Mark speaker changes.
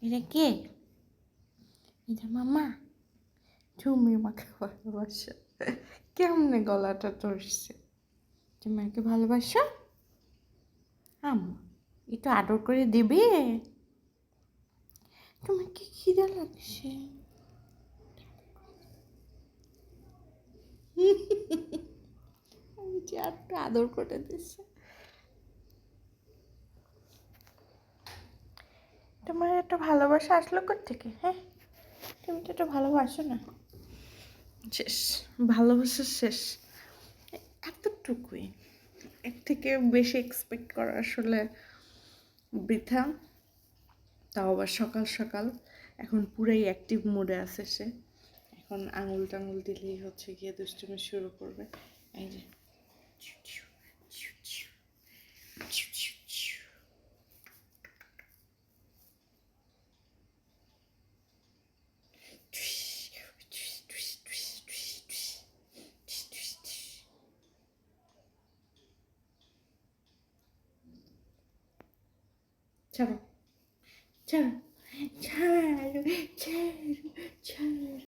Speaker 1: এটা কে? এটা মামা? তুমি আমাকে ভালোবাসো? কেমনে গলাটা ধরছে? তুমি আমাকে ভালোবাসো? আম্মা একটু আদর করে দিবে? তোমার কি খিদে লাগছে? আমি যে আর একটু আদর করে দিচ্ছে। তোমার একটা ভালোবাসা আসলো কোত্থেকে? হ্যাঁ, তুমি তো একটু ভালোবাসো না। শেষ, ভালোবাসা শেষ, এতটুকুই। এর থেকে বেশি এক্সপেক্ট করা আসলে বৃথা। তাও আবার সকাল সকাল। এখন পুরাই অ্যাক্টিভ মোডে আছে সে। এখন আঙুল টাঙুল দিলেই হচ্ছে গিয়ে দুষ্টুমি শুরু করবে। এই যে ছাড়ো, ছাড়ো, ছাড়ো, ছাড়ো, ছাড়ো।